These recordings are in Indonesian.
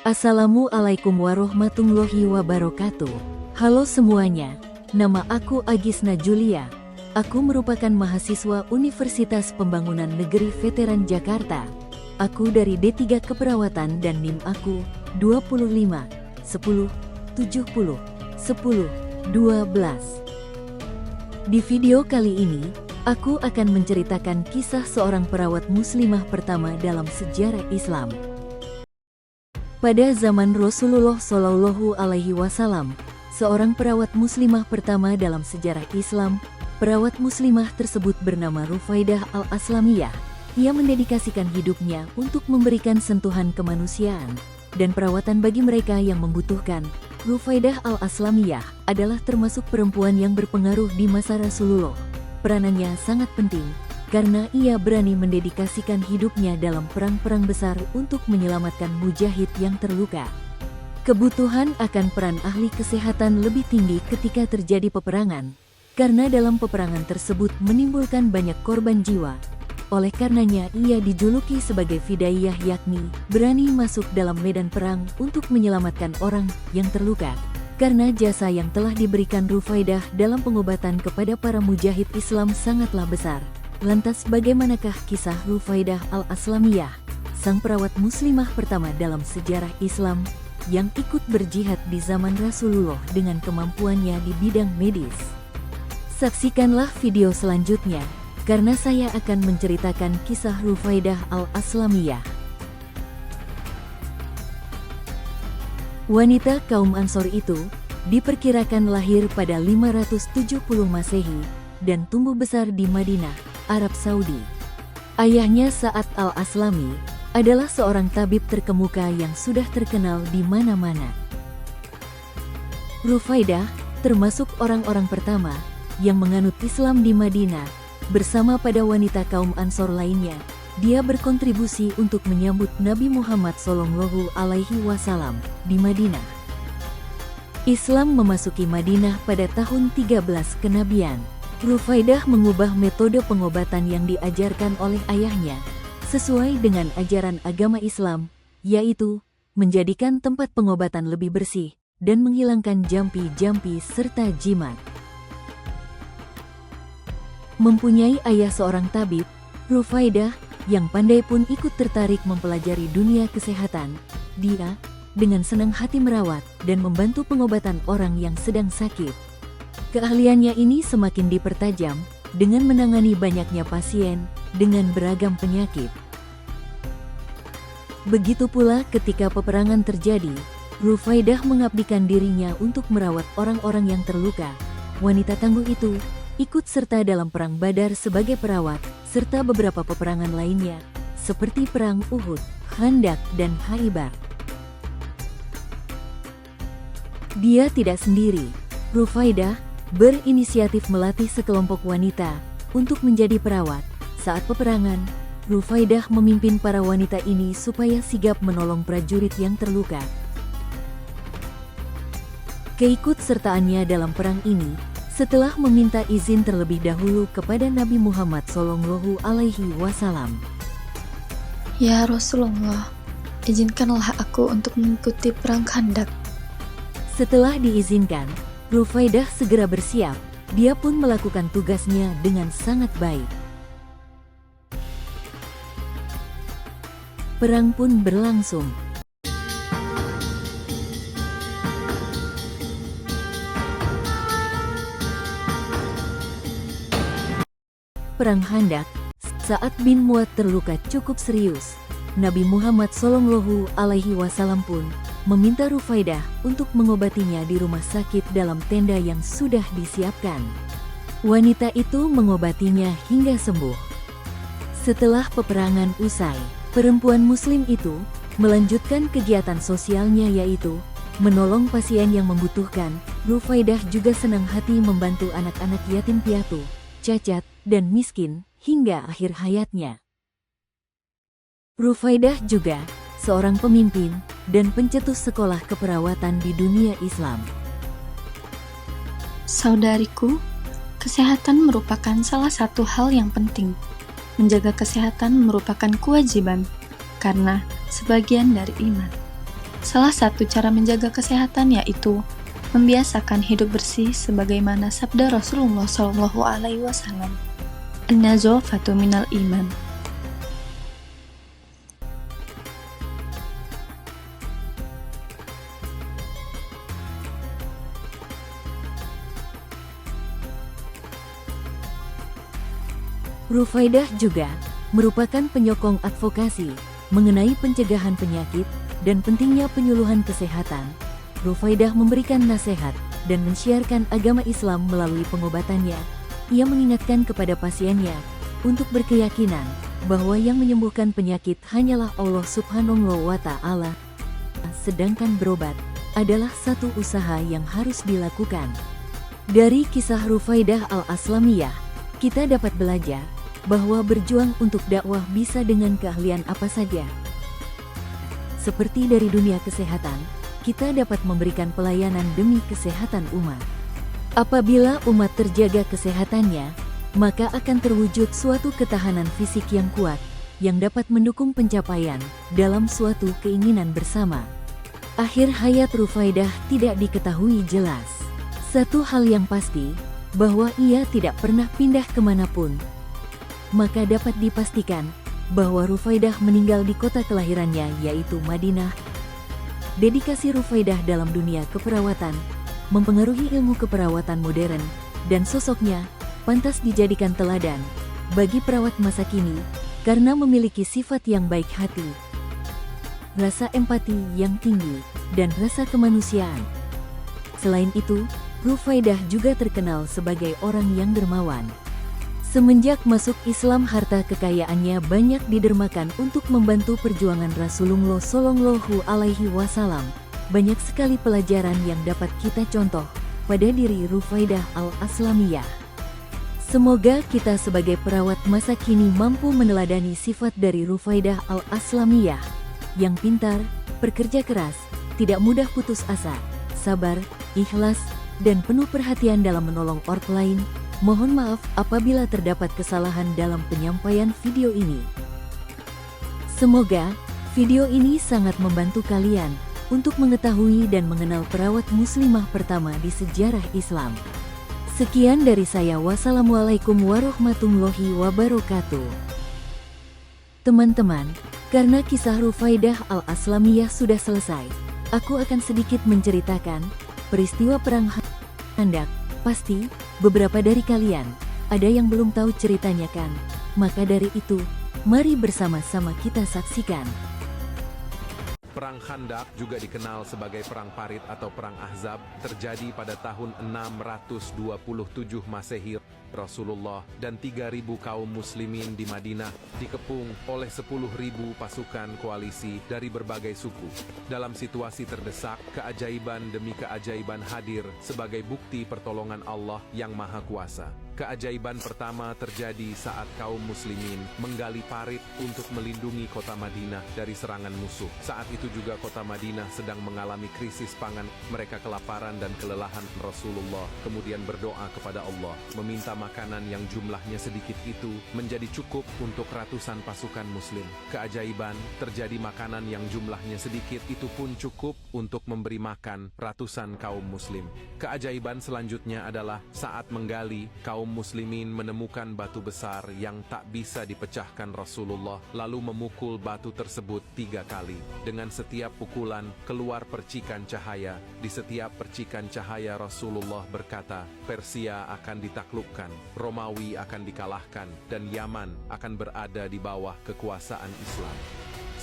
Assalamualaikum warahmatullahi wabarakatuh. Halo semuanya, nama aku Agisna Julia. Aku merupakan mahasiswa Universitas Pembangunan Negeri Veteran Jakarta. Aku dari D3 Keperawatan dan NIM aku 25 10 70 10 12. Di video kali ini, aku akan menceritakan kisah seorang perawat muslimah pertama dalam sejarah Islam. Pada zaman Rasulullah Shallallahu Alaihi Wasallam, seorang perawat muslimah pertama dalam sejarah Islam, perawat muslimah tersebut bernama Rufaidah Al-Aslamiyah. Ia mendedikasikan hidupnya untuk memberikan sentuhan kemanusiaan dan perawatan bagi mereka yang membutuhkan. Rufaidah Al-Aslamiyah adalah termasuk perempuan yang berpengaruh di masa Rasulullah. Peranannya sangat penting, karena ia berani mendedikasikan hidupnya dalam perang-perang besar untuk menyelamatkan mujahid yang terluka. Kebutuhan akan peran ahli kesehatan lebih tinggi ketika terjadi peperangan, karena dalam peperangan tersebut menimbulkan banyak korban jiwa. Oleh karenanya ia dijuluki sebagai fidaiyah, yakni berani masuk dalam medan perang untuk menyelamatkan orang yang terluka. Karena jasa yang telah diberikan Rufaidah dalam pengobatan kepada para mujahid Islam sangatlah besar. Lantas bagaimanakah kisah Rufaidah Al-Aslamiyah, sang perawat muslimah pertama dalam sejarah Islam yang ikut berjihad di zaman Rasulullah dengan kemampuannya di bidang medis? Saksikanlah video selanjutnya, karena saya akan menceritakan kisah Rufaidah Al-Aslamiyah. Wanita kaum Ansor itu diperkirakan lahir pada 570 Masehi dan tumbuh besar di Madinah, Arab Saudi. Ayahnya Sa'ad Al-Aslami adalah seorang tabib terkemuka yang sudah terkenal di mana-mana. Rufaidah termasuk orang-orang pertama yang menganut Islam di Madinah. Bersama pada wanita kaum Ansor lainnya, dia berkontribusi untuk menyambut Nabi Muhammad Shallallahu Alaihi Wasallam di Madinah. Islam memasuki Madinah pada tahun 13 kenabian. Rufaidah mengubah metode pengobatan yang diajarkan oleh ayahnya sesuai dengan ajaran agama Islam, yaitu menjadikan tempat pengobatan lebih bersih dan menghilangkan jampi-jampi serta jimat. Mempunyai ayah seorang tabib, Rufaidah yang pandai pun ikut tertarik mempelajari dunia kesehatan. Dia dengan senang hati merawat dan membantu pengobatan orang yang sedang sakit. Keahliannya ini semakin dipertajam dengan menangani banyaknya pasien dengan beragam penyakit. Begitu pula ketika peperangan terjadi, Rufaidah mengabdikan dirinya untuk merawat orang-orang yang terluka. Wanita tangguh itu ikut serta dalam Perang Badar sebagai perawat, serta beberapa peperangan lainnya, seperti Perang Uhud, Khandak, dan Khaibar. Dia tidak sendiri. Rufaidah berinisiatif melatih sekelompok wanita untuk menjadi perawat. Saat peperangan, Rufaidah memimpin para wanita ini supaya sigap menolong prajurit yang terluka. Keikutsertaannya dalam perang ini setelah meminta izin terlebih dahulu kepada Nabi Muhammad Shallallahu Alaihi Wasallam. Ya Rasulullah, izinkanlah aku untuk mengikuti perang Khandak. Setelah diizinkan, Rufaidah segera bersiap. Dia pun melakukan tugasnya dengan sangat baik. Perang pun berlangsung. Perang Khandak, Sa'ad bin Mu'adz terluka cukup serius. Nabi Muhammad Shallallahu Alaihi Wasallam pun meminta Rufaidah untuk mengobatinya di rumah sakit dalam tenda yang sudah disiapkan. Wanita itu mengobatinya hingga sembuh. Setelah peperangan usai, perempuan muslim itu melanjutkan kegiatan sosialnya, yaitu menolong pasien yang membutuhkan. Rufaidah juga senang hati membantu anak-anak yatim piatu, cacat, dan miskin hingga akhir hayatnya. Rufaidah juga seorang pemimpin dan pencetus sekolah keperawatan di dunia Islam. Saudariku, kesehatan merupakan salah satu hal yang penting. Menjaga kesehatan merupakan kewajiban, karena sebagian dari iman. Salah satu cara menjaga kesehatan yaitu membiasakan hidup bersih sebagaimana sabda Rasulullah SAW. An-nazafatu minal iman. Rufaidah juga merupakan penyokong advokasi mengenai pencegahan penyakit dan pentingnya penyuluhan kesehatan. Rufaidah memberikan nasihat dan mensiarkan agama Islam melalui pengobatannya. Ia mengingatkan kepada pasiennya untuk berkeyakinan bahwa yang menyembuhkan penyakit hanyalah Allah Subhanahu wa Ta'ala, sedangkan berobat adalah satu usaha yang harus dilakukan. Dari kisah Rufaidah al-Aslamiyah, kita dapat belajar bahwa berjuang untuk dakwah bisa dengan keahlian apa saja. Seperti dari dunia kesehatan, kita dapat memberikan pelayanan demi kesehatan umat. Apabila umat terjaga kesehatannya, maka akan terwujud suatu ketahanan fisik yang kuat, yang dapat mendukung pencapaian dalam suatu keinginan bersama. Akhir hayat Rufaidah tidak diketahui jelas. Satu hal yang pasti, bahwa ia tidak pernah pindah kemanapun. Maka dapat dipastikan bahwa Rufaidah meninggal di kota kelahirannya yaitu Madinah. Dedikasi Rufaidah dalam dunia keperawatan mempengaruhi ilmu keperawatan modern dan sosoknya pantas dijadikan teladan bagi perawat masa kini karena memiliki sifat yang baik hati, rasa empati yang tinggi, dan rasa kemanusiaan. Selain itu, Rufaidah juga terkenal sebagai orang yang dermawan. Semenjak masuk Islam, harta kekayaannya banyak didermakan untuk membantu perjuangan Rasulullah Shallallahu Alaihi Wasallam. Banyak sekali pelajaran yang dapat kita contoh pada diri Rufaidah al-Aslamiyah. Semoga kita sebagai perawat masa kini mampu meneladani sifat dari Rufaidah al-Aslamiyah yang pintar, pekerja keras, tidak mudah putus asa, sabar, ikhlas, dan penuh perhatian dalam menolong orang lain. Mohon maaf apabila terdapat kesalahan dalam penyampaian video ini. Semoga video ini sangat membantu kalian untuk mengetahui dan mengenal perawat muslimah pertama di sejarah Islam. Sekian dari saya. Wassalamualaikum warahmatullahi wabarakatuh. Teman-teman, karena kisah Rufaidah al-Aslamiyah sudah selesai, aku akan sedikit menceritakan peristiwa perang Khandaq. Pasti, beberapa dari kalian ada yang belum tahu ceritanya kan? Maka dari itu, mari bersama-sama kita saksikan. Perang Khandaq, juga dikenal sebagai Perang Parit atau Perang Ahzab, terjadi pada tahun 627 Masehi. Rasulullah dan 3.000 kaum muslimin di Madinah dikepung oleh 10.000 pasukan koalisi dari berbagai suku. Dalam situasi terdesak, keajaiban demi keajaiban hadir sebagai bukti pertolongan Allah yang Maha Kuasa. Keajaiban pertama terjadi saat kaum muslimin menggali parit untuk melindungi kota Madinah dari serangan musuh. Saat itu juga kota Madinah sedang mengalami krisis pangan. Mereka kelaparan dan kelelahan. Rasulullah kemudian berdoa kepada Allah, meminta makanan yang jumlahnya sedikit itu menjadi cukup untuk ratusan pasukan muslim. Keajaiban terjadi, makanan yang jumlahnya sedikit itu pun cukup untuk memberi makan ratusan kaum muslim. Keajaiban selanjutnya adalah saat menggali, kaum muslimin menemukan batu besar yang tak bisa dipecahkan. Rasulullah lalu memukul batu tersebut 3 kali. Dengan setiap pukulan keluar percikan cahaya. Di setiap percikan cahaya Rasulullah berkata, Persia akan ditaklukkan, Romawi akan dikalahkan, dan Yaman akan berada di bawah kekuasaan Islam.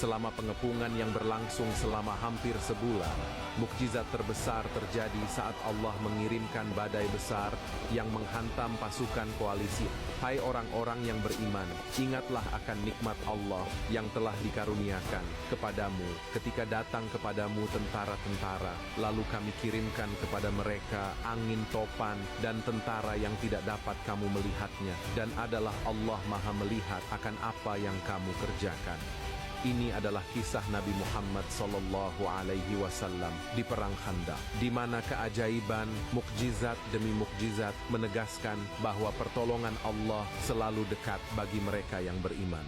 Selama pengepungan yang berlangsung selama hampir sebulan, mukjizat terbesar terjadi saat Allah mengirimkan badai besar yang menghantam pasukan koalisi. Hai orang-orang yang beriman, ingatlah akan nikmat Allah yang telah dikaruniakan kepadamu ketika datang kepadamu tentara-tentara, lalu kami kirimkan kepada mereka angin topan dan tentara yang tidak dapat kamu melihatnya, dan adalah Allah Maha melihat akan apa yang kamu kerjakan. Ini adalah kisah Nabi Muhammad Sallallahu Alaihi Wasallam di Perang Khandaq, di mana keajaiban, mukjizat demi mukjizat menegaskan bahwa pertolongan Allah selalu dekat bagi mereka yang beriman.